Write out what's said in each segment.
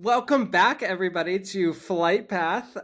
Welcome back, everybody, to Flight Path.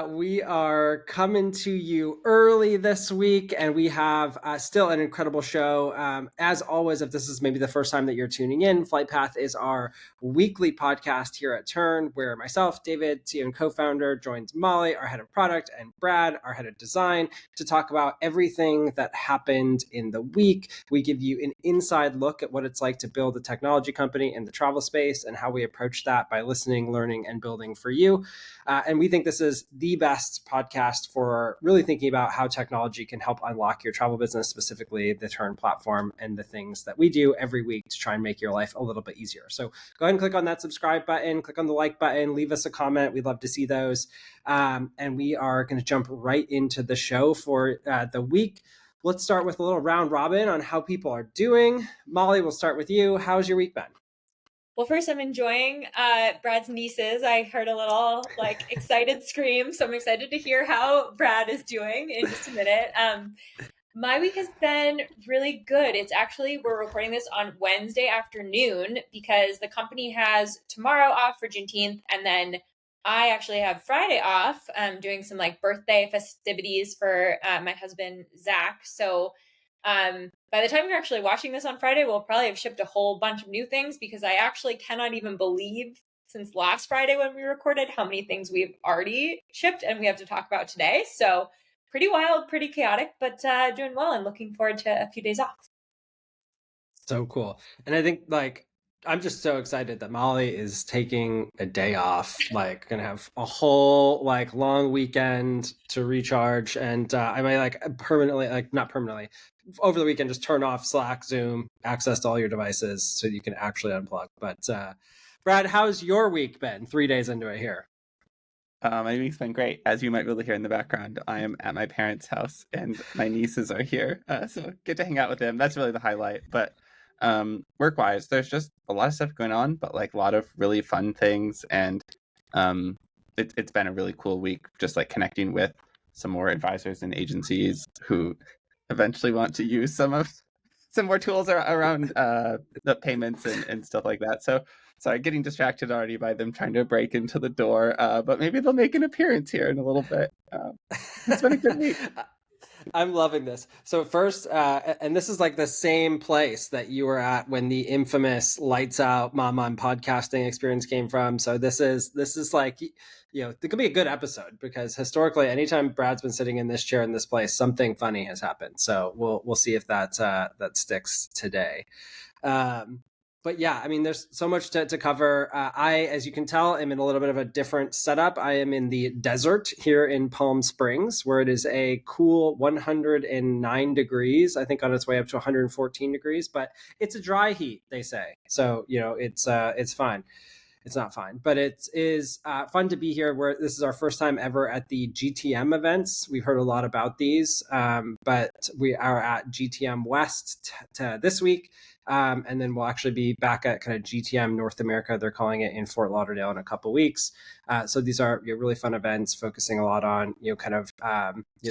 We are coming to you early this week, and we have still an incredible show. As always, if this is maybe the first time that you're tuning in, Flight Path is our weekly podcast here at Tern, where myself, David, CEO and co-founder, joins Molly, our head of product, and Brad, our head of design, to talk about everything that happened in the week. We give you an inside look at what it's like to build a technology company in the travel space and how we approach that by listening, learning, and building for you. And we think this is the best podcast for really thinking about how technology can help unlock your travel business, specifically the Tern platform and the things that we do every week to try and make your life a little bit easier. So go ahead and click on that subscribe button, click on the like button, leave us a comment. We'd love to see those. And we are going to jump right into the show for the week. Let's start with a little round robin on how people are doing. Molly, we'll start with you. How's your week been? Well, first, I'm enjoying Brad's nieces. I heard a little excited scream, so I'm excited to hear how Brad is doing in just a minute. My week has been really good. It's actually, we're recording this on Wednesday afternoon because the company has tomorrow off for Juneteenth, and then I actually have Friday off, doing some birthday festivities for my husband, Zach. So by the time you're actually watching this on Friday, we'll probably have shipped a whole bunch of new things because I actually cannot even believe since last Friday when we recorded how many things we've already shipped and we have to talk about today. So pretty wild, pretty chaotic, but doing well and looking forward to a few days off. So cool. And I think I'm just so excited that Molly is taking a day off, gonna have a whole long weekend to recharge. And I might permanently, not permanently, over the weekend, just turn off Slack, Zoom, access to all your devices so you can actually unplug. But Brad, how's your week been? 3 days into it here. My week's been great. As you might be able to hear in the background, I am at my parents' house and my nieces are here. So get to hang out with them. That's really the highlight. But work-wise, there's just a lot of stuff going on, but a lot of really fun things. And it's been a really cool week, just connecting with some more advisors and agencies who eventually want to use some more tools around the payments and stuff like that. So sorry, getting distracted already by them trying to break into the door, but maybe they'll make an appearance here in a little bit. It's been a good week. I'm loving this. So first, and this is the same place that you were at when the infamous Lights Out Mama and podcasting experience came from. So this is it could be a good episode because historically, anytime Brad's been sitting in this chair in this place, something funny has happened. So we'll see if that sticks today. But yeah, I mean, there's so much to cover. I, as you can tell, am in a little bit of a different setup. I am in the desert here in Palm Springs, where it is a cool 109 degrees, I think on its way up to 114 degrees, but it's a dry heat, they say. So, it's fine. It's not fine, but it is fun to be here. Where this is our first time ever at the GTM events. We've heard a lot about these, but we are at GTM West this week. And then we'll actually be back at kind of GTM North America, they're calling it, in Fort Lauderdale in a couple of weeks. So these are really fun events focusing a lot on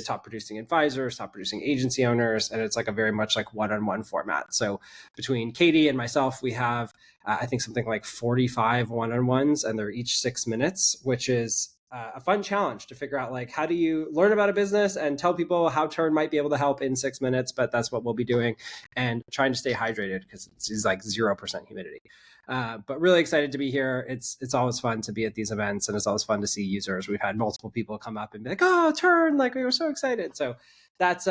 top producing advisors, top producing agency owners, and it's a very much one-on-one format. So between Katie and myself, we have I think something like 45 one-on-ones, and they're each 6 minutes, which is a fun challenge to figure out how do you learn about a business and tell people how Tern might be able to help in 6 minutes. But that's what we'll be doing, and trying to stay hydrated because it's 0% humidity. But really excited to be here. It's always fun to be at these events, and it's always fun to see users. We've had multiple people come up and be like, "Oh, Tern!" We were so excited. So that's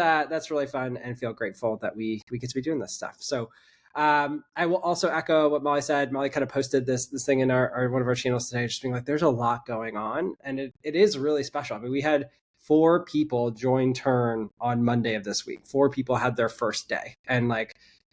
really fun, and feel grateful that we get to be doing this stuff. So I will also echo what Molly said. Molly kind of posted this thing in our one of our channels today, just being there's a lot going on, and it is really special. I mean, we had 4 people join Tern on Monday of this week. 4 people had their first day, and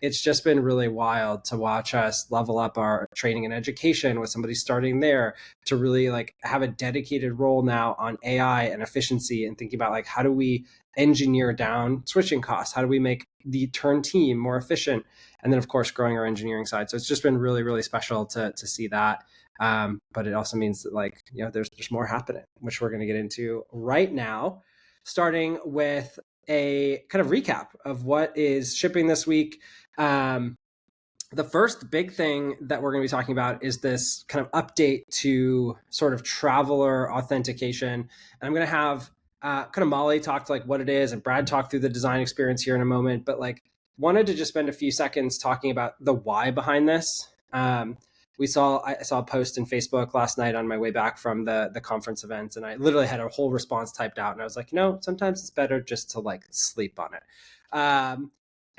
it's just been really wild to watch us level up our training and education with somebody starting there to really have a dedicated role now on AI and efficiency, and thinking about how do we engineer down switching costs? How do we make the Tern team more efficient? And then, of course, growing our engineering side. So it's just been really, really special to see that. But it also means that there's more happening, which we're going to get into right now, starting with a kind of recap of what is shipping this week. the first big thing that we're going to be talking about is this kind of update to sort of traveler authentication. And I'm going to have kind of Molly talk to like what it is, and Brad talk through the design experience here in a moment. But like, wanted to just spend a few seconds talking about the why behind this. I saw a post in Facebook last night on my way back from the conference event, and I literally had a whole response typed out, and I was like, sometimes it's better just to like sleep on it.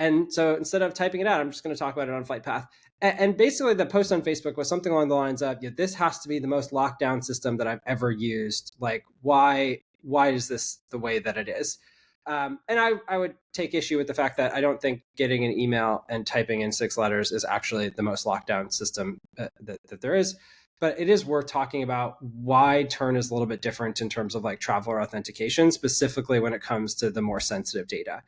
And so instead of typing it out, I'm just going to talk about it on Flight Path. And basically, the post on Facebook was something along the lines of, this has to be the most locked down system that I've ever used. Like, why is this the way that it is? And I would take issue with the fact that I don't think getting an email and typing in 6 letters is actually the most locked down system that there is. But it is worth talking about why Tern is a little bit different in terms of like traveler authentication, specifically when it comes to the more sensitive data.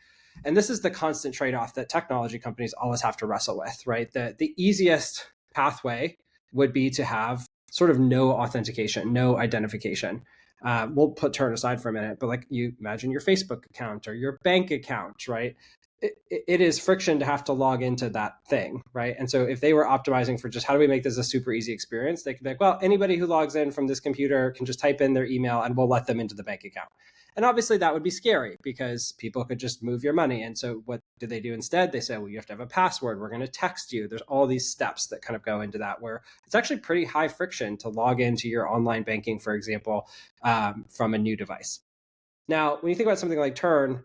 And this is the constant trade-off that technology companies always have to wrestle with, right? The easiest pathway would be to have sort of no authentication, no identification. We'll put Tern aside for a minute, but like you imagine your Facebook account or your bank account, right? It is friction to have to log into that thing, right? And so if they were optimizing for just how do we make this a super easy experience, they could be like, well, anybody who logs in from this computer can just type in their email and we'll let them into the bank account. And obviously that would be scary because people could just move your money. And so what do they do instead? They say, well, you have to have a password. We're going to text you. There's all these steps that kind of go into that, where it's actually pretty high friction to log into your online banking, for example, from a new device. Now, when you think about something like Tern,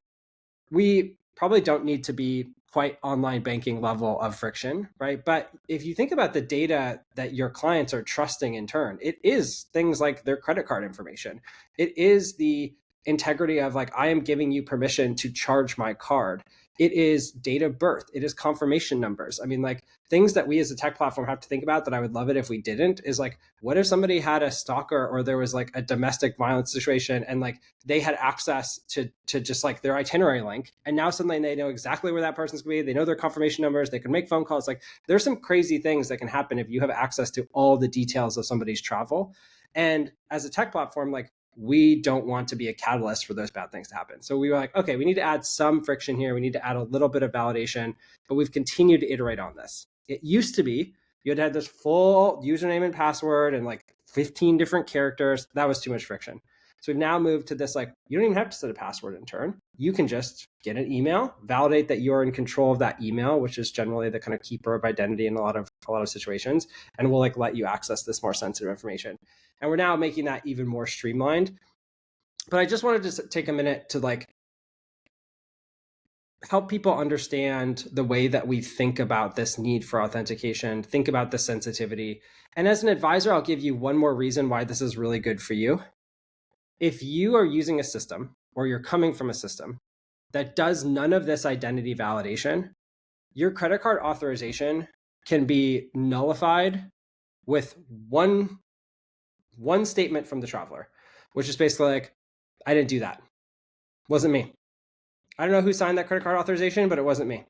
we probably don't need to be quite online banking level of friction, right? But if you think about the data that your clients are trusting in Tern, it is things like their credit card information. It is the integrity of like, I am giving you permission to charge my card. It is date of birth. It is confirmation numbers. I mean, like things that we as a tech platform have to think about that I would love it if we didn't is like, what if somebody had a stalker or there was like a domestic violence situation and like they had access to just like their itinerary link. And now suddenly they know exactly where that person's going to be. They know their confirmation numbers. They can make phone calls. Like there's some crazy things that can happen if you have access to all the details of somebody's travel. And as a tech platform, like we don't want to be a catalyst for those bad things to happen. So we were like, okay, we need to add some friction here. We need to add a little bit of validation, but we've continued to iterate on this. It used to be you had to have this full username and password and like 15 different characters. That was too much friction. So we've now moved to this, like, you don't even have to set a password in Tern. You can just get an email, validate that you're in control of that email, which is generally the kind of keeper of identity in a lot of situations, and we'll like let you access this more sensitive information. And we're now making that even more streamlined. But I just wanted to take a minute to like help people understand the way that we think about this need for authentication, think about the sensitivity. And as an advisor, I'll give you one more reason why this is really good for you. If you are using a system or you're coming from a system that does none of this identity validation, your credit card authorization can be nullified with one statement from the traveler, which is basically like, I didn't do that. Wasn't me. I don't know who signed that credit card authorization, but it wasn't me.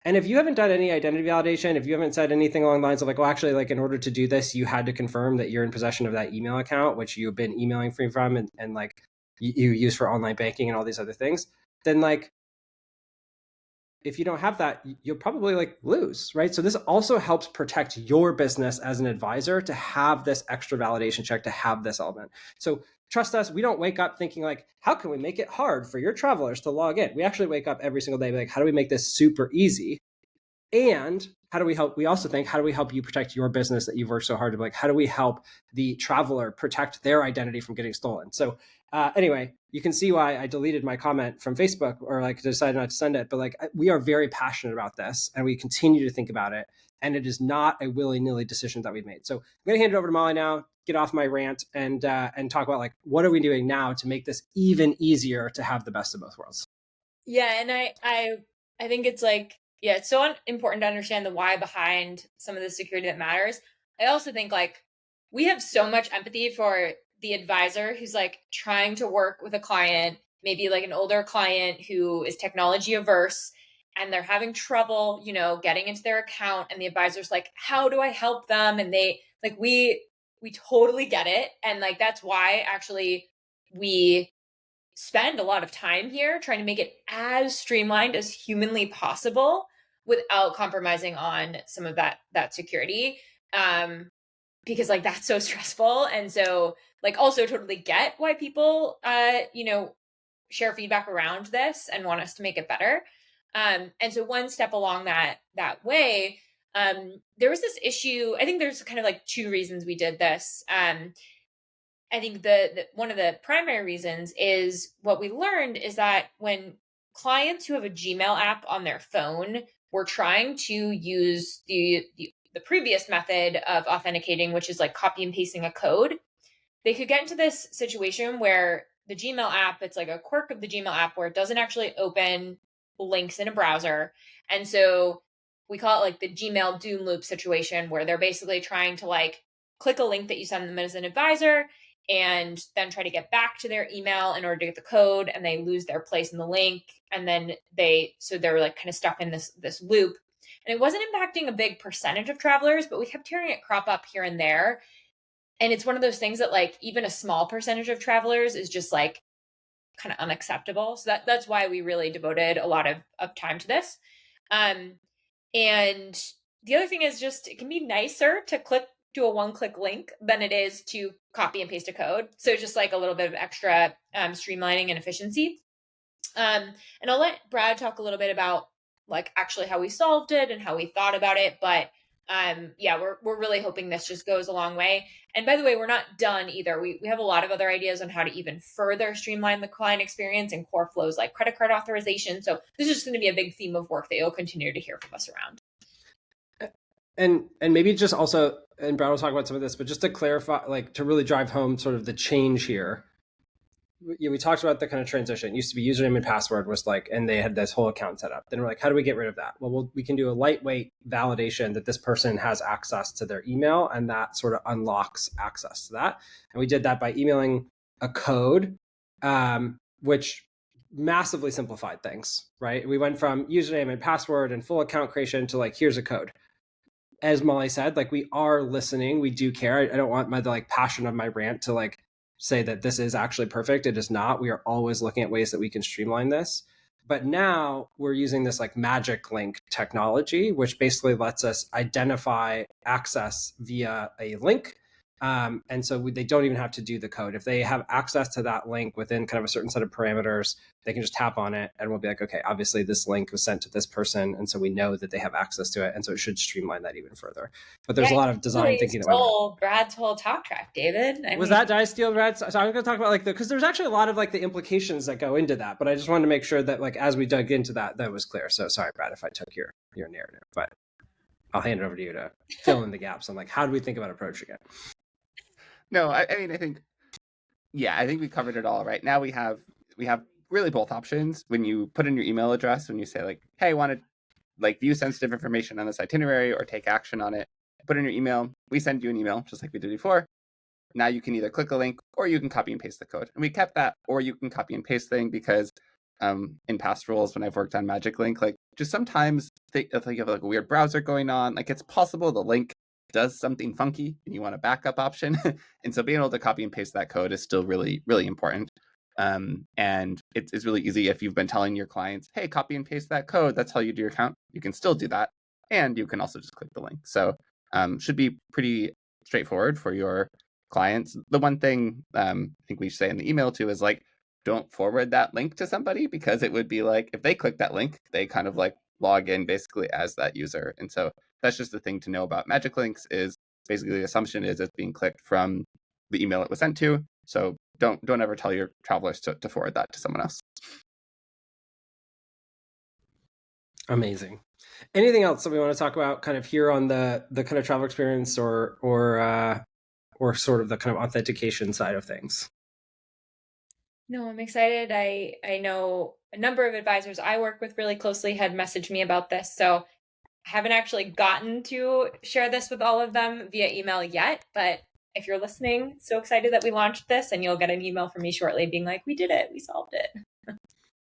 And if you haven't done any identity validation, if you haven't said anything along the lines of like, well, actually, like in order to do this, you had to confirm that you're in possession of that email account, which you've been emailing free from and like you use for online banking and all these other things, then like, if you don't have that, you'll probably like lose, right? So this also helps protect your business as an advisor to have this extra validation check, to have this element. So trust us, we don't wake up thinking like, how can we make it hard for your travelers to log in? We actually wake up every single day like, how do we make this super easy? And how do we help? We also think, how do we help you protect your business that you've worked so hard to like, how do we help the traveler protect their identity from getting stolen? So anyway, you can see why I deleted my comment from Facebook or like decided not to send it. But like, we are very passionate about this and we continue to think about it. And it is not a willy-nilly decision that we've made. So I'm going to hand it over to Molly now, get off my rant and talk about like, what are we doing now to make this even easier to have the best of both worlds? Yeah. And I think it's like, yeah, it's so important to understand the why behind some of the security that matters. I also think like we have so much empathy for the advisor who's like trying to work with a client, maybe like an older client who is technology averse and they're having trouble, getting into their account, and the advisor's like, how do I help them? And they like, we totally get it. And like, that's why actually we spend a lot of time here trying to make it as streamlined as humanly possible. without compromising on some of that security. Because like that's so stressful. And so like also totally get why people share feedback around this and want us to make it better. And so one step along that way, there was this issue. I think there's kind of like two reasons we did this. I think the one of the primary reasons is what we learned is that when clients who have a Gmail app on their phone were trying to use the previous method of authenticating, which is like copy and pasting a code, they could get into this situation where the Gmail app, it's like a quirk of the Gmail app where it doesn't actually open links in a browser. And so we call it like the Gmail doom loop situation where they're basically trying to like click a link that you send them as an advisor and then try to get back to their email in order to get the code, and they lose their place in the link. And then they're like kind of stuck in this loop. And it wasn't impacting a big percentage of travelers, but we kept hearing it crop up here and there. And it's one of those things that like even a small percentage of travelers is just like kind of unacceptable. So that's why we really devoted a lot of time to this. And the other thing is just it can be nicer to do a one-click link than it is to copy and paste a code. So just like a little bit of extra streamlining and efficiency. And I'll let Brad talk a little bit about like actually how we solved it and how we thought about it. But yeah, we're really hoping this just goes a long way. And by the way, we're not done either. We have a lot of other ideas on how to even further streamline the client experience and core flows like credit card authorization. So this is just going to be a big theme of work that you'll continue to hear from us around. And maybe just also, and Brad will talk about some of this, but just to clarify, like to really drive home sort of the change here. We talked about the kind of transition. It used to be username and password was like, and they had this whole account set up. Then we're like, how do we get rid of that? Well, we can do a lightweight validation that this person has access to their email, and that sort of unlocks access to that. And we did that by emailing a code, which massively simplified things, right? We went from username and password and full account creation to like, here's a code. As Molly said, like we are listening, we do care. I don't want the like passion of my rant to like say that this is actually perfect. It is not. We are always looking at ways that we can streamline this. But now we're using this like magic link technology, which basically lets us identify access via a link. And so they don't even have to do the code. If they have access to that link within kind of a certain set of parameters, they can just tap on it and we'll be like, okay, obviously this link was sent to this person. And so we know that they have access to it. And so it should streamline that even further. But there's a lot of design thinking that went on. Brad's whole talk track, David. Did I steal Brad's? So I'm going to talk about like because there's actually a lot of like the implications that go into that. But I just wanted to make sure that like as we dug into that, that was clear. So sorry, Brad, if I took your narrative, but I'll hand it over to you to fill in the gaps on like how do we think about approaching it? No, I mean, I think we covered it all. Right now we have really both options. When you put in your email address, when you say like, hey, I want to like view sensitive information on this itinerary or take action on it, put in your email, we send you an email just like we did before. Now you can either click a link or you can copy and paste the code. And we kept that or you can copy and paste thing because in past roles when I've worked on Magic Link, like just sometimes if you have like a weird browser going on, like it's possible the link does something funky and you want a backup option. And so being able to copy and paste that code is still really, really important. And it's really easy if you've been telling your clients, hey, copy and paste that code. That's how you do your account. You can still do that. And you can also just click the link. So should be pretty straightforward for your clients. The one thing I think we should say in the email too is like, don't forward that link to somebody because it would be like, if they click that link, they kind of like log in basically as that user. And so that's just the thing to know about Magic Links is basically the assumption is it's being clicked from the email it was sent to. So don't ever tell your travelers to forward that to someone else. Amazing. Anything else that we want to talk about kind of here on the kind of travel experience or sort of the kind of authentication side of things? No, I'm excited. I know a number of advisors I work with really closely had messaged me about this. So I haven't actually gotten to share this with all of them via email yet, but if you're listening, so excited that we launched this and you'll get an email from me shortly being like, we did it, we solved it.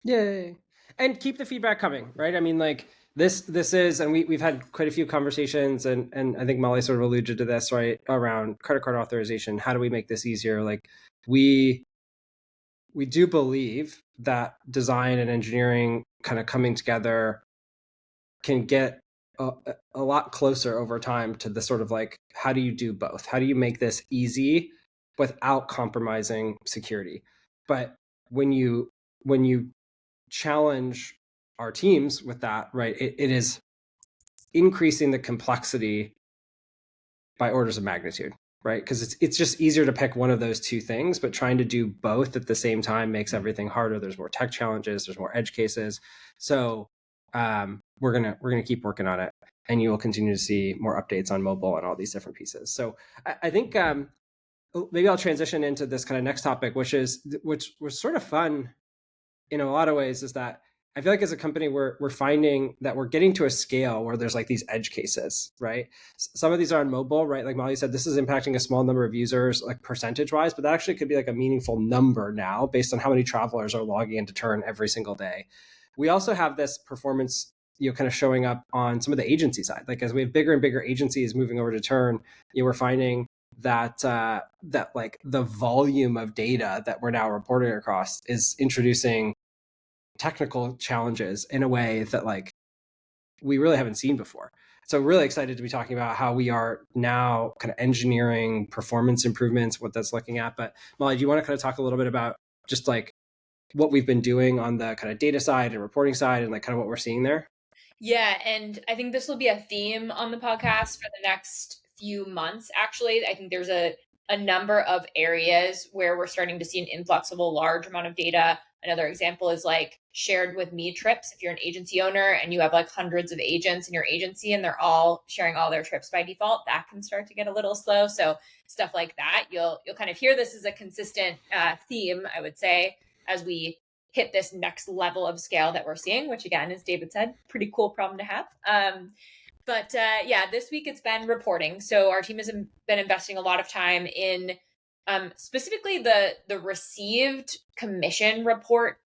Yay. And keep the feedback coming, right? I mean, like this is, and we've had quite a few conversations and I think Molly sort of alluded to this, right? Around credit card authorization. How do we make this easier? Like we do believe that design and engineering kind of coming together can get a lot closer over time to the sort of like, how do you do both? How do you make this easy without compromising security? But when you challenge our teams with that, right, it is increasing the complexity by orders of magnitude, right? Because it's just easier to pick one of those two things, but trying to do both at the same time makes everything harder. There's more tech challenges, there's more edge cases. So we're gonna keep working on it, and you will continue to see more updates on mobile and all these different pieces. So I think maybe I'll transition into this kind of next topic, which was sort of fun in a lot of ways, is that I feel like as a company, we're finding that we're getting to a scale where there's like these edge cases, right? Some of these are on mobile, right? Like Molly said, this is impacting a small number of users, like percentage wise, but that actually could be like a meaningful number now based on how many travelers are logging into Tern every single day. We also have this performance, kind of showing up on some of the agency side. Like as we have bigger and bigger agencies moving over to Tern, we're finding that like the volume of data that we're now reporting across is introducing technical challenges in a way that like we really haven't seen before. So really excited to be talking about how we are now kind of engineering performance improvements, what that's looking at. But Molly, do you want to kind of talk a little bit about just like what we've been doing on the kind of data side and reporting side and like kind of what we're seeing there? Yeah, and I think this will be a theme on the podcast for the next few months. Actually, I think there's a number of areas where we're starting to see an influx of a large amount of data. Another example is like shared with me trips. If you're an agency owner and you have like hundreds of agents in your agency and they're all sharing all their trips by default, that can start to get a little slow. So stuff like that, you'll kind of hear this as a consistent theme, I would say, as we hit this next level of scale that we're seeing, which again, as David said, pretty cool problem to have. But this week it's been reporting. So our team has been investing a lot of time in specifically the received commission report,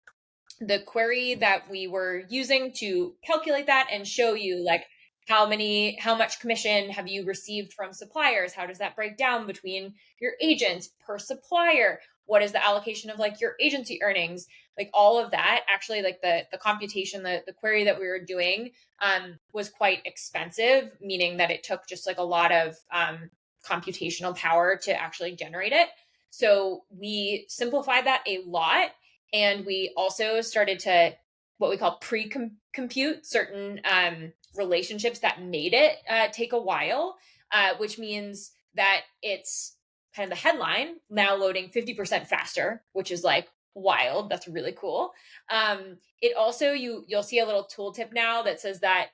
the query that we were using to calculate that and show you like how much commission have you received from suppliers? How does that break down between your agents per supplier? What is the allocation of like your agency earnings? Like all of that, actually, like the computation, the query that we were doing was quite expensive, meaning that it took just like a lot of computational power to actually generate it. So we simplified that a lot. And we also started to what we call pre-compute certain relationships that made it take a while, which means that it's kind of the headline now loading 50% faster, which is like wild. That's really cool. It also, you'll see a little tooltip now that says that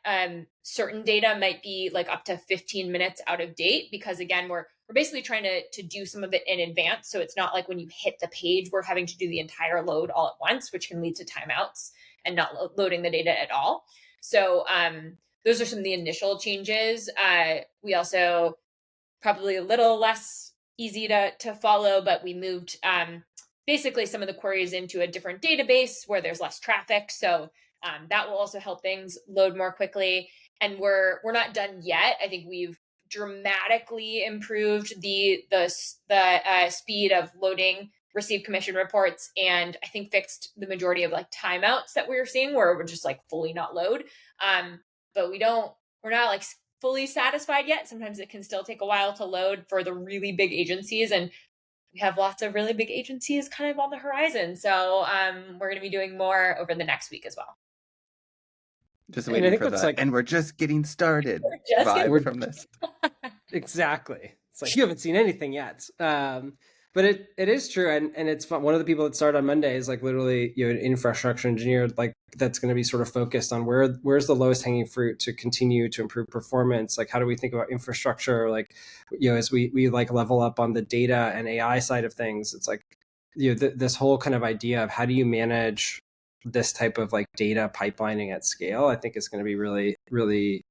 certain data might be like up to 15 minutes out of date, because again, we're basically trying to do some of it in advance. So it's not like when you hit the page, we're having to do the entire load all at once, which can lead to timeouts and not loading the data at all. So those are some of the initial changes. We also probably a little less easy to follow, but we moved basically some of the queries into a different database where there's less traffic. So that will also help things load more quickly. And we're not done yet. I think we've dramatically improved the speed of loading received commission reports, and I think fixed the majority of like timeouts that we were seeing where we're just like fully not load. But we're not like fully satisfied yet. Sometimes it can still take a while to load for the really big agencies, and we have lots of really big agencies kind of on the horizon. So we're going to be doing more over the next week as well. Just waiting for that. Like, and we're just getting started. Vibe from this. Exactly. It's like you haven't seen anything yet. But it is true, and it's fun. One of the people that started on Monday is like literally an infrastructure engineer, like that's going to be sort of focused on where's the lowest hanging fruit to continue to improve performance. Like how do we think about infrastructure? Like as we like level up on the data and AI side of things, it's like this whole kind of idea of how do you manage this type of like data pipelining at scale, I think is going to be really, really,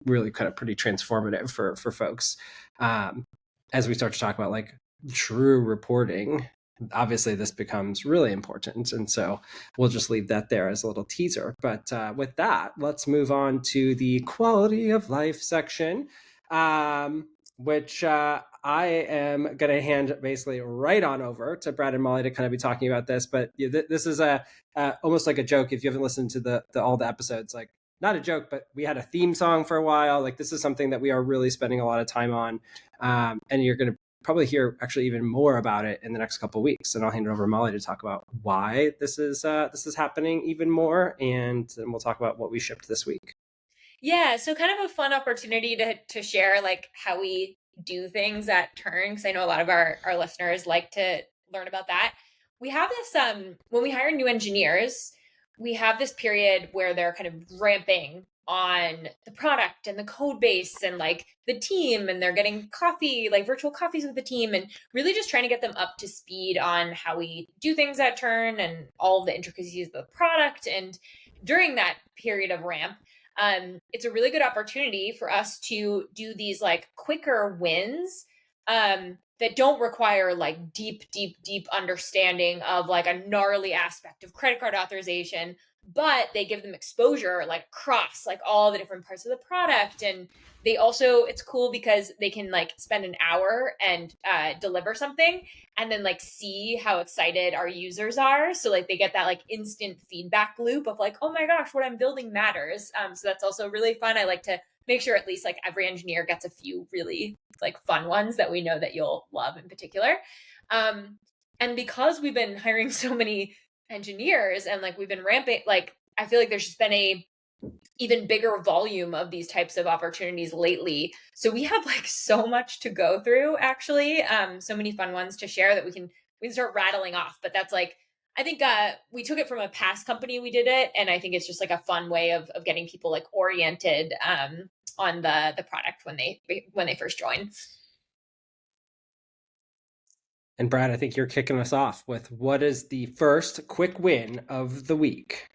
really kind of pretty transformative for folks as we start to talk about like true reporting. Obviously, this becomes really important, and so we'll just leave that there as a little teaser. But with that, let's move on to the quality of life section, which I am going to hand basically right on over to Brad and Molly to kind of be talking about this. But this is almost like a joke if you haven't listened to all the episodes. Like not a joke, but we had a theme song for a while. Like this is something that we are really spending a lot of time on. And you're going to probably hear actually even more about it in the next couple of weeks. And I'll hand it over to Molly to talk about why this is happening even more. And then we'll talk about what we shipped this week. Yeah, so kind of a fun opportunity to share like how we do things at Tern, because I know a lot of our listeners like to learn about that. We have this when we hire new engineers, we have this period where they're kind of ramping on the product and the code base and like the team, and they're getting coffee, like virtual coffees with the team, and really just trying to get them up to speed on how we do things at Tern and all the intricacies of the product. And during that period of ramp, it's a really good opportunity for us to do these like quicker wins that don't require like deep understanding of like a gnarly aspect of credit card authorization, but they give them exposure like across like all the different parts of the product. And they also, it's cool because they can like spend an hour and deliver something and then like see how excited our users are. So like they get that like instant feedback loop of like, oh my gosh, what I'm building matters. So that's also really fun. I like to make sure at least like every engineer gets a few really like fun ones that we know that you'll love in particular. And because we've been hiring so many engineers and like we've been ramping, like I feel like there's just been a even bigger volume of these types of opportunities lately. So we have like so much to go through actually. So many fun ones to share that we can start rattling off. But that's like, I think we took it from a past company we did it. And I think it's just like a fun way of getting people like oriented on the product when they first join. And Brad, I think you're kicking us off with what is the first quick win of the week?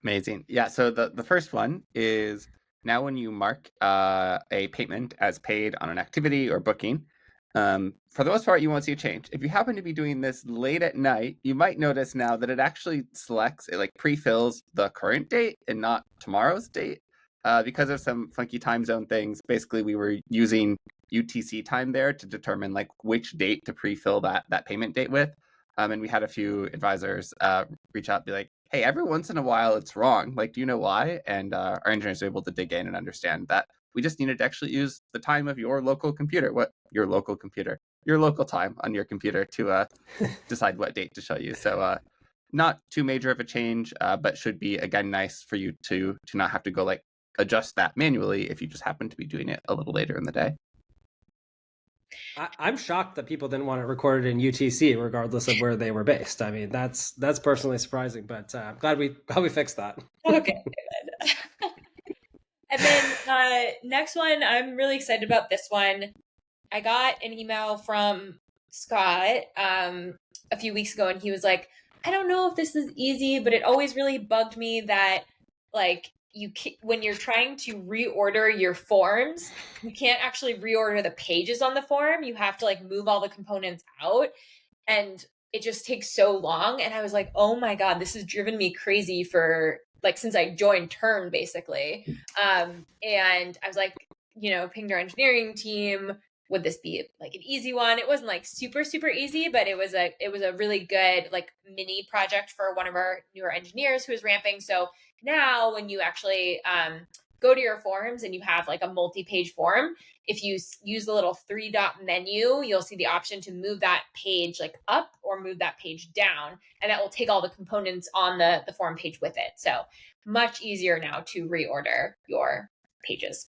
Amazing. Yeah, so the first one is now when you mark a payment as paid on an activity or booking, for the most part, you won't see a change. If you happen to be doing this late at night, you might notice now that it actually selects, it like pre-fills the current date and not tomorrow's date. Because of some funky time zone things, basically we were using UTC time there to determine like which date to pre-fill that payment date with. And we had a few advisors reach out and be like, hey, every once in a while it's wrong. Like, do you know why? And our engineers were able to dig in and understand that we just needed to actually use the time of your local computer. What your local computer? Your local time on your computer to decide what date to show you. So not too major of a change, but should be, again, nice for you to not have to go like adjust that manually if you just happen to be doing it a little later in the day. I'm shocked that people didn't want it recorded in UTC, regardless of where they were based. I mean, that's personally surprising, but I'm glad we fixed that. Okay, good. And then next one, I'm really excited about this one. I got an email from Scott a few weeks ago, and he was like, I don't know if this is easy, but it always really bugged me that like when you're trying to reorder your forms, you can't actually reorder the pages on the form. You have to like move all the components out, and it just takes so long. And I was like, oh my God, this has driven me crazy for like since I joined Tern basically. And I was like, pinged our engineering team. Would this be like an easy one? It wasn't like super easy, but it was a really good like mini project for one of our newer engineers who is ramping. So now when you actually go to your forms and you have like a multi-page form, if you use the little 3-dot menu, you'll see the option to move that page like up or move that page down, and that will take all the components on the form page with it. So much easier now to reorder your pages.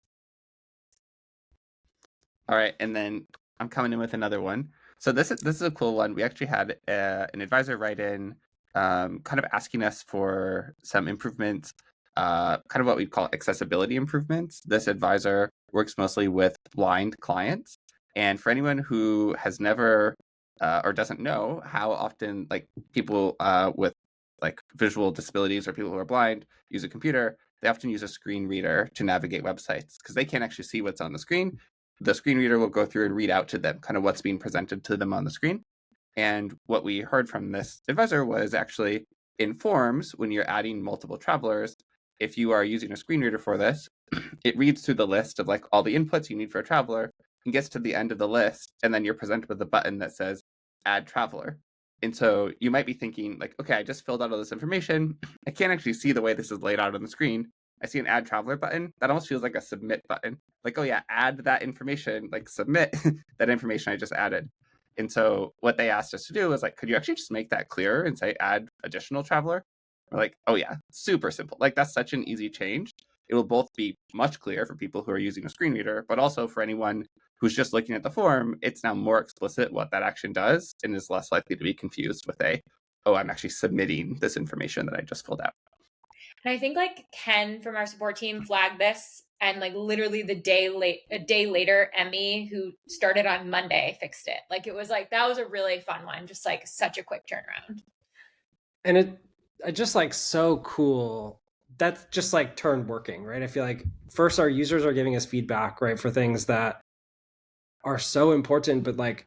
All right, and then I'm coming in with another one. So this is a cool one. We actually had an advisor write in kind of asking us for some improvements, kind of what we'd call accessibility improvements. This advisor works mostly with blind clients. And for anyone who has never or doesn't know how often like people with like visual disabilities or people who are blind use a computer, they often use a screen reader to navigate websites because they can't actually see what's on the screen. The screen reader will go through and read out to them kind of what's being presented to them on the screen. And what we heard from this advisor was actually in forms, when you're adding multiple travelers, if you are using a screen reader for this, it reads through the list of like all the inputs you need for a traveler and gets to the end of the list. And then you're presented with a button that says add traveler. And so you might be thinking like, okay, I just filled out all this information. I can't actually see the way this is laid out on the screen. I see an add traveler button, that almost feels like a submit button. Like, oh yeah, add that information, like submit that information I just added. And so what they asked us to do was like, could you actually just make that clearer and say add additional traveler? We're like, oh yeah, super simple. Like that's such an easy change. It will both be much clearer for people who are using a screen reader, but also for anyone who's just looking at the form, it's now more explicit what that action does and is less likely to be confused with oh, I'm actually submitting this information that I just filled out. And I think like Ken from our support team flagged this, and like literally a day later, Emmy, who started on Monday, fixed it. Like it was like, that was a really fun one, just like such a quick turnaround. And it just like so cool. That's just like Tern working, right? I feel like first our users are giving us feedback, right, for things that are so important, but like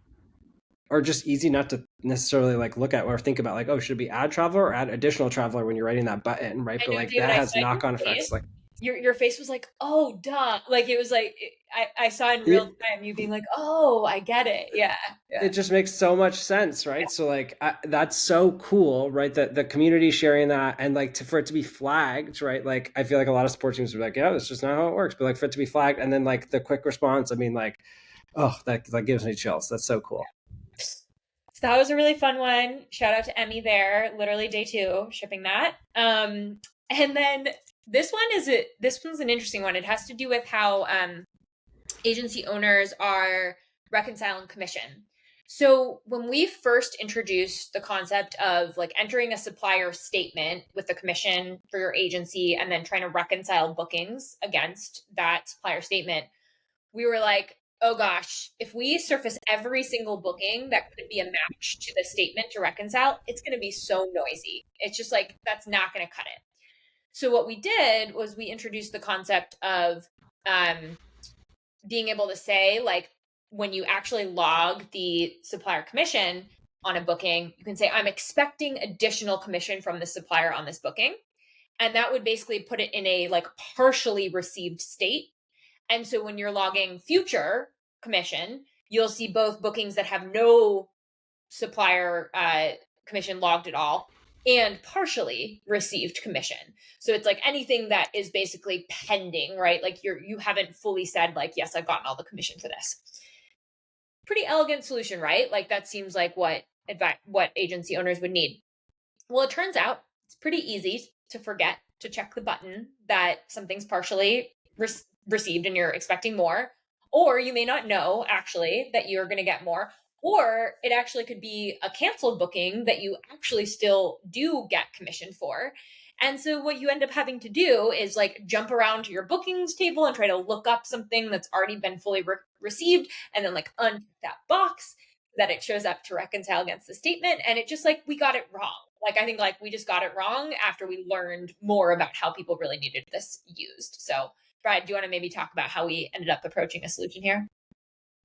are just easy not to necessarily like look at or think about, like, oh, should we add traveler or add additional traveler when you're writing that button, right? I But know, like David, that I has saw your knock-on effects. face. Like Your face was like, oh, duh. Like it was like, I saw in real time you being like, oh, I get it. Yeah. It just makes so much sense, right? So like that's so cool, right? That the community sharing that, and like for it to be flagged, right? Like I feel like a lot of support teams are like, yeah, that's just not how it works. But like for it to be flagged and then like the quick response, I mean, like, oh, that gives me chills. That's so cool. So that was a really fun one. Shout out to Emmy there. Literally day 2 shipping that. And then this one's an interesting one. It has to do with how agency owners are reconciling commission. So when we first introduced the concept of like entering a supplier statement with the commission for your agency and then trying to reconcile bookings against that supplier statement, we were like, oh gosh, if we surface every single booking that could be a match to the statement to reconcile, it's going to be so noisy. It's just like, that's not going to cut it. So what we did was we introduced the concept of being able to say, like, when you actually log the supplier commission on a booking, you can say, I'm expecting additional commission from the supplier on this booking. And that would basically put it in a like partially received state. And so when you're logging future commission, you'll see both bookings that have no supplier commission logged at all and partially received commission. So it's like anything that is basically pending, right? Like you haven't fully said like, yes, I've gotten all the commission for this. Pretty elegant solution, right? Like that seems like what agency owners would need. Well, it turns out it's pretty easy to forget to check the button that something's partially received and you're expecting more, or you may not know actually that you're going to get more, or it actually could be a canceled booking that you actually still do get commission for. And so what you end up having to do is like jump around to your bookings table and try to look up something that's already been fully received and then like uncheck that box that it shows up to reconcile against the statement. And it just like, we got it wrong. Like, I think like we just got it wrong after we learned more about how people really needed this used. So Brad, do you want to maybe talk about how we ended up approaching a solution here?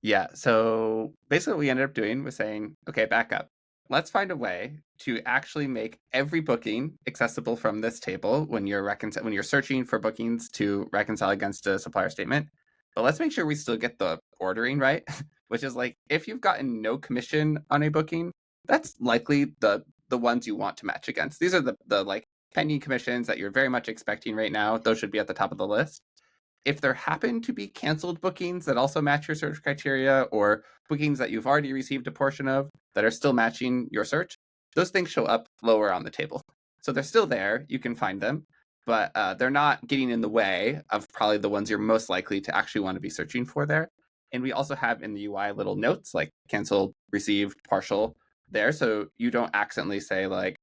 Yeah, so basically what we ended up doing was saying, okay, back up. Let's find a way to actually make every booking accessible from this table when you're searching for bookings to reconcile against a supplier statement. But let's make sure we still get the ordering right, which is like if you've gotten no commission on a booking, that's likely the ones you want to match against. These are the like pending commissions that you're very much expecting right now. Those should be at the top of the list. If there happen to be canceled bookings that also match your search criteria, or bookings that you've already received a portion of that are still matching your search, those things show up lower on the table. So they're still there, you can find them, but they're not getting in the way of probably the ones you're most likely to actually want to be searching for there. And we also have in the UI little notes like canceled, received, partial there, so you don't accidentally say like,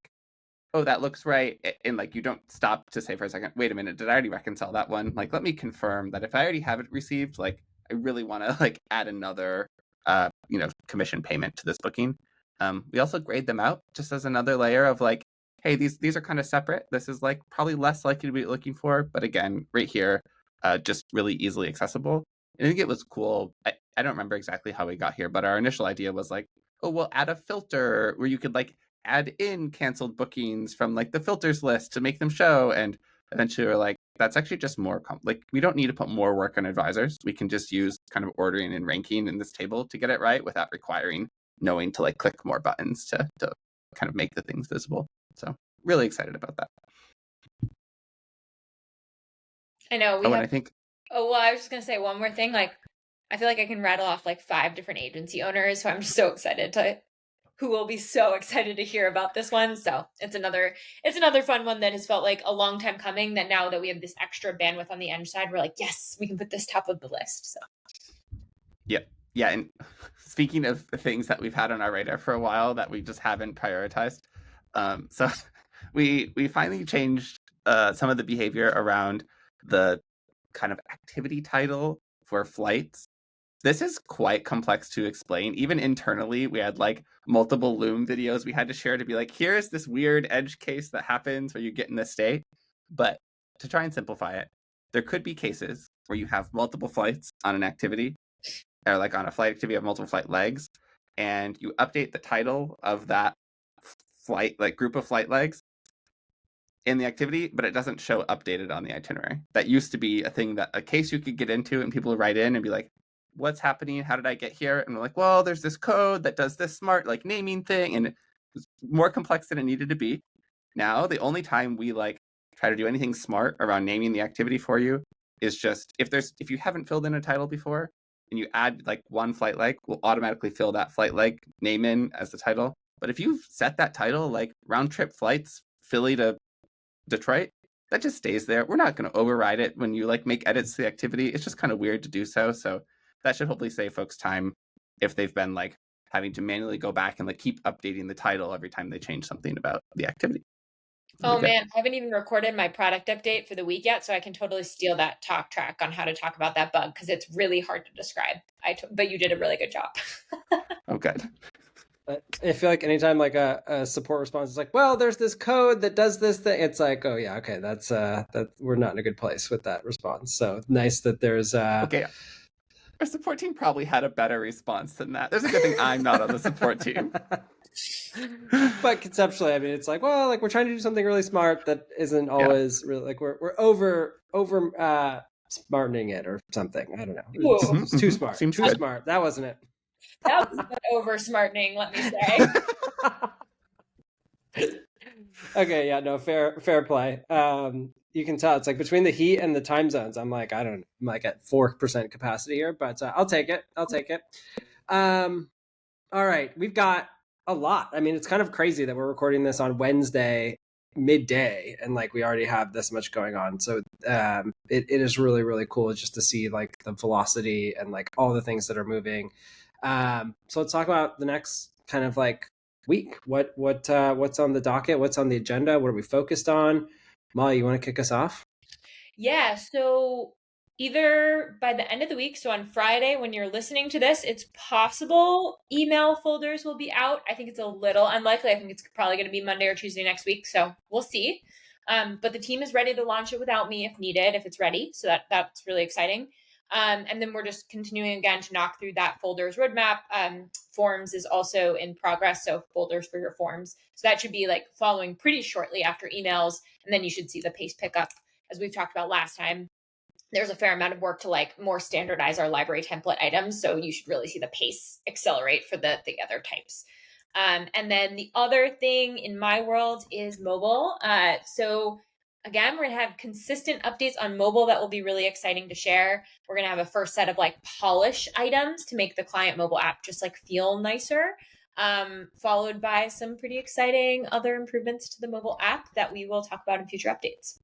oh, that looks right. And like, you don't stop to say for a second, wait a minute, did I already reconcile that one? Like, let me confirm that if I already have it received, like, I really want to like add another, commission payment to this booking. We also grade them out just as another layer of like, hey, these are kind of separate. This is like probably less likely to be looking for, but again, right here, just really easily accessible. And I think it was cool. I don't remember exactly how we got here, but our initial idea was like, oh, we'll add a filter where you could like add in canceled bookings from like the filters list to make them show. And eventually we're like, that's actually just more like we don't need to put more work on advisors. We can just use kind of ordering and ranking in this table to get it right without requiring knowing to like click more buttons to kind of make the things visible. So really excited about that. I know we Oh, and have. I think Oh, well, I was just gonna say one more thing. Like, I feel like I can rattle off like 5 different agency owners, so I'm just so excited to who will be so excited to hear about this one. So it's another fun one that has felt like a long time coming. That now that we have this extra bandwidth on the Eng side, we're like, yes, we can put this top of the list. So yeah, and speaking of things that we've had on our radar for a while that we just haven't prioritized, so we finally changed some of the behavior around the kind of activity title for flights. This is quite complex to explain. Even internally, we had like multiple Loom videos we had to share to be like, here's this weird edge case that happens where you get in this state. But to try and simplify it, there could be cases where you have multiple flights on an activity, or like on a flight activity, you have multiple flight legs, and you update the title of that flight, like group of flight legs in the activity, but it doesn't show updated on the itinerary. That used to be a thing, that a case you could get into and people would write in and be like, what's happening? How did I get here? And we're like, well, there's this code that does this smart like naming thing, and it was more complex than it needed to be. Now, the only time we like try to do anything smart around naming the activity for you is just if you haven't filled in a title before and you add like one flight leg, we'll automatically fill that flight leg name in as the title. But if you've set that title like round trip flights Philly to Detroit, that just stays there. We're not going to override it when you like make edits to the activity. It's just kind of weird to do so. So that should hopefully save folks time if they've been like having to manually go back and like keep updating the title every time they change something about the activity. oh man, I haven't even recorded my product update for the week yet, so I can totally steal that talk track on how to talk about that bug because it's really hard to describe. But you did a really good job. Oh, good. I feel like anytime like a support response is like, well, there's this code that does this thing, it's like, oh yeah, okay, that's that we're not in a good place with that response. So nice that there's okay. Our support team probably had a better response than that. There's a good thing I'm not on the support team. But conceptually, I mean, it's like, well, like we're trying to do something really smart that isn't always really like we're over smartening it or something. I don't know. It's too smart. Seems too good. smart. That wasn't it. That was over smartening, let me say. Okay, yeah, no, fair play. You can tell it's like between the heat and the time zones, I'm like, I don't know, I'm like at 4% capacity here, but I'll take it. All right, we've got a lot. I mean, it's kind of crazy that we're recording this on Wednesday midday and like we already have this much going on. So it is really, really cool just to see like the velocity and like all the things that are moving. So let's talk about the next kind of like week. What's on the docket? What's on the agenda? What are we focused on? Molly, you want to kick us off? Yeah, so either by the end of the week, so on Friday when you're listening to this, it's possible email folders will be out. I think it's a little unlikely. I think it's probably going to be Monday or Tuesday next week, so we'll see. But the team is ready to launch it without me if needed, if it's ready. So that's really exciting. And then we're just continuing again to knock through that folders roadmap. Forms is also in progress, so folders for your forms. So that should be like following pretty shortly after emails, and then you should see the pace pick up. As we've talked about last time, there's a fair amount of work to like more standardize our library template items. So you should really see the pace accelerate for the other types. And then the other thing in my world is mobile. So again, we're going to have consistent updates on mobile that will be really exciting to share. We're going to have a first set of like polish items to make the client mobile app just like feel nicer. Followed by some pretty exciting other improvements to the mobile app that we will talk about in future updates.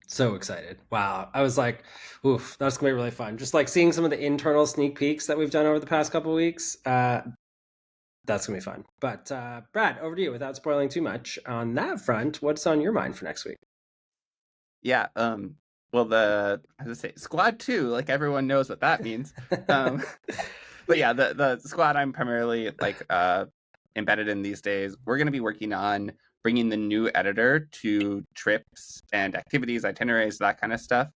So excited. Wow. I was like, oof, that's going to be really fun. Just like seeing some of the internal sneak peeks that we've done over the past couple of weeks. That's going to be fun. But Brad, over to you without spoiling too much. On that front, what's on your mind for next week? Yeah. Well, I was gonna say squad 2, like everyone knows what that means. But yeah, the squad I'm primarily like embedded in these days, we're going to be working on bringing the new editor to trips and activities, itineraries, that kind of stuff.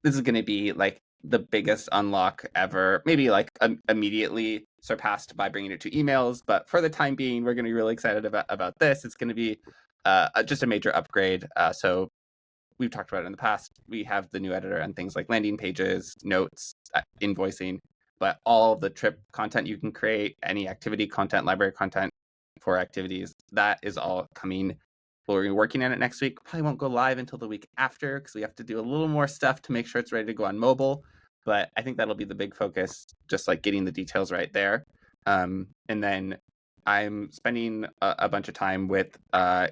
This is going to be like the biggest unlock ever, maybe like immediately surpassed by bringing it to emails. But for the time being, we're going to be really excited about this. It's going to be just a major upgrade. So we've talked about it in the past. We have the new editor and things like landing pages, notes, invoicing, but all of the trip content you can create, any activity content, library content for activities, that is all coming we're working on it next week. Probably won't go live until the week after because we have to do a little more stuff to make sure it's ready to go on mobile. But I think that'll be the big focus, just like getting the details right there. And then I'm spending a bunch of time with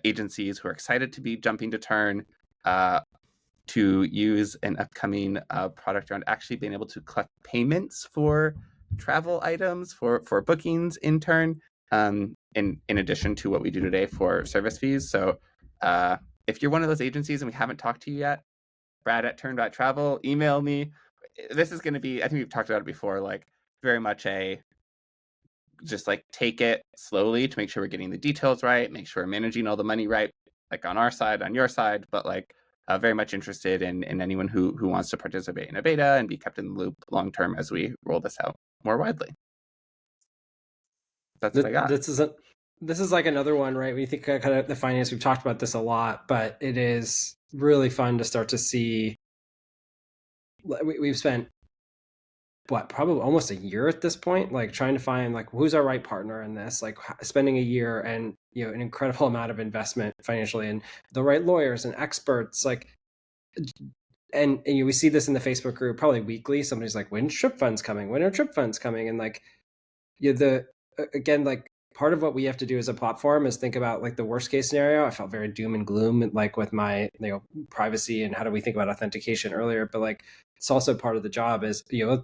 agencies who are excited to be jumping to Tern to use an upcoming product around actually being able to collect payments for travel items for bookings in Tern, in addition to what we do today for service fees. So if you're one of those agencies and we haven't talked to you yet, Brad@Tern.travel, email me. This is going to be, I think we've talked about it before, like very much a just like take it slowly to make sure we're getting the details right, make sure we're managing all the money right, like on our side, on your side, but like very much interested in anyone who wants to participate in a beta and be kept in the loop long term as we roll this out more widely. That's what I got. This is like another one, right? We think kind of the finance, we've talked about this a lot, but it is really fun to start to see. We've spent probably almost a year at this point, like trying to find like who's our right partner in this, like spending a year and an incredible amount of investment financially and the right lawyers and experts, like, and we see this in the Facebook group probably weekly. Somebody's like, when trip funds coming? When are trip funds coming? And like, again, like part of what we have to do as a platform is think about like the worst case scenario. I felt very doom and gloom, like with my privacy and how do we think about authentication earlier, but like it's also part of the job is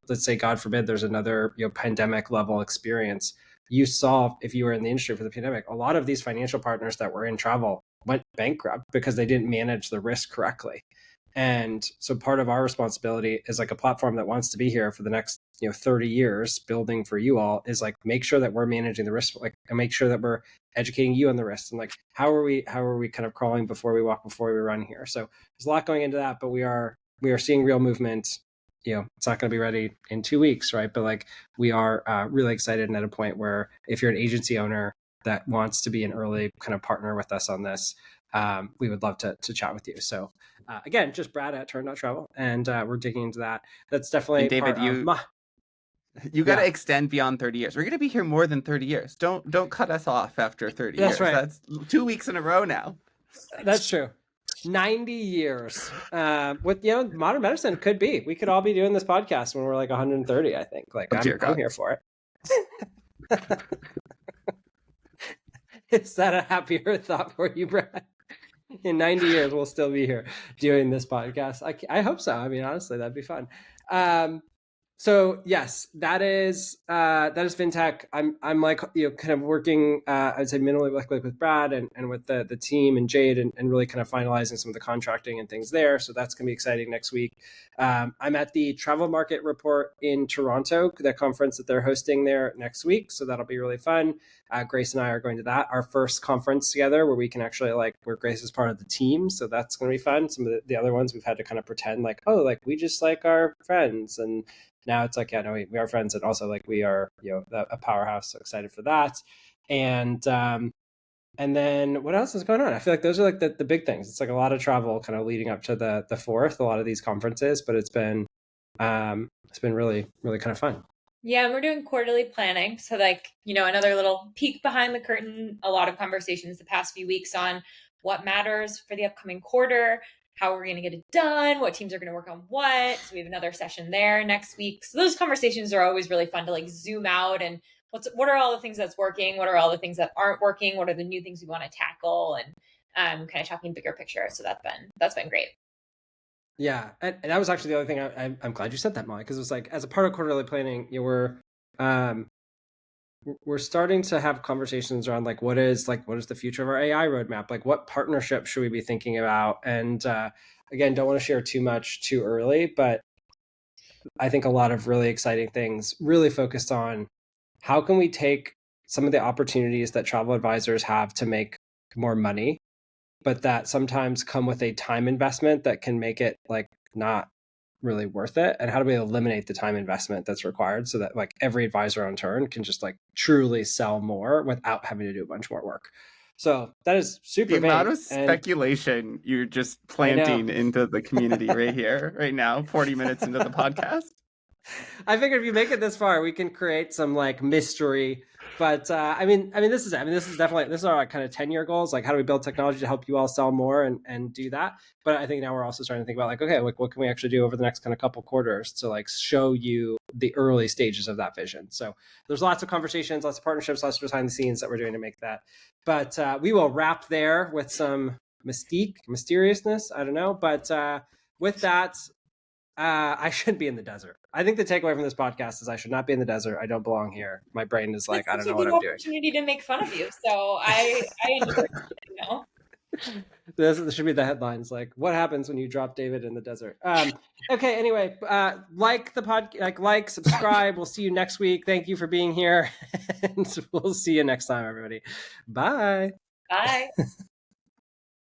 let's say God forbid there's another pandemic level experience. You saw, if you were in the industry for the pandemic, a lot of these financial partners that were in travel went bankrupt because they didn't manage the risk correctly. And so part of our responsibility is like a platform that wants to be here for the next 30 years building for you all is like make sure that we're managing the risk, like, and make sure that we're educating you on the risks and like how are we kind of crawling before we walk, before we run here. So there's a lot going into that, but we are seeing real movement. It's not going to be ready in 2 weeks, right? But like we are really excited and at a point where if you're an agency owner that wants to be an early kind of partner with us on this, we would love to chat with you. So again, just Brad@Tern.travel, and we're digging into that. That's definitely and David, you got to extend beyond 30 years. We're going to be here more than 30 years. Don't cut us off after 30 years. Right. That's 2 weeks in a row now. That's true. 90 years. With modern medicine could be. We could all be doing this podcast when we're like 130, I think. Like I'm here for it. Is that a happier thought for you, Brad? In 90 years, we'll still be here doing this podcast. I hope so. I mean, honestly, that'd be fun. So yes, that is fintech. I'm like kind of working I'd say minimally with Brad and with the team and Jade and really kind of finalizing some of the contracting and things there. So that's gonna be exciting next week. I'm at the Travel Market Report in Toronto, the conference that they're hosting there next week. So that'll be really fun. Grace and I are going to that, our first conference together where we can actually where Grace is part of the team. So that's going to be fun. Some of the other ones we've had to kind of pretend like, oh, like we just like our friends. And now it's like, yeah, no, we are friends. And also like we are, a powerhouse. So excited for that. And then what else is going on? I feel like those are like the big things. It's like a lot of travel kind of leading up to the 4th, a lot of these conferences, but it's been really, really kind of fun. Yeah, we're doing quarterly planning. So another little peek behind the curtain, a lot of conversations the past few weeks on what matters for the upcoming quarter, how we're going to get it done, what teams are going to work on what. So we have another session there next week. So those conversations are always really fun to zoom out and what are all the things that's working? What are all the things that aren't working? What are the new things we want to tackle? And kind of talking bigger picture. So that's been great. Yeah, and that was actually the other thing. I'm glad you said that, Molly, because it was like as a part of quarterly planning, we're starting to have conversations around what is the future of our AI roadmap? Like what partnership should we be thinking about? And again, don't want to share too much too early, but I think a lot of really exciting things really focused on how can we take some of the opportunities that travel advisors have to make more money, but that sometimes come with a time investment that can make it not really worth it. And how do we eliminate the time investment that's required so that every advisor on Tern can just truly sell more without having to do a bunch more work. So that is super the amount of speculation you're just planting into the community right here, right now, 40 minutes into the podcast. I figured if you make it this far, we can create some mystery But this is definitely, this is our kind of 10-year goals. Like, how do we build technology to help you all sell more and do that? But I think now we're also starting to think about like, okay, like what can we actually do over the next kind of couple quarters to like show you the early stages of that vision. So there's lots of conversations, lots of partnerships, lots of behind the scenes that we're doing to make that. But we will wrap there with some mysteriousness. I don't know. But with that, I should be in the desert. I think the takeaway from this podcast is I should not be in the desert. I don't belong here. My brain is like, I don't know what I'm doing. It's such a good opportunity to make fun of you. So I enjoy it, you know. This should be the headlines, like what happens when you drop David in the desert. Okay, anyway, like the like, subscribe. We'll see you next week. Thank you for being here, and we'll see you next time, everybody. Bye. Bye.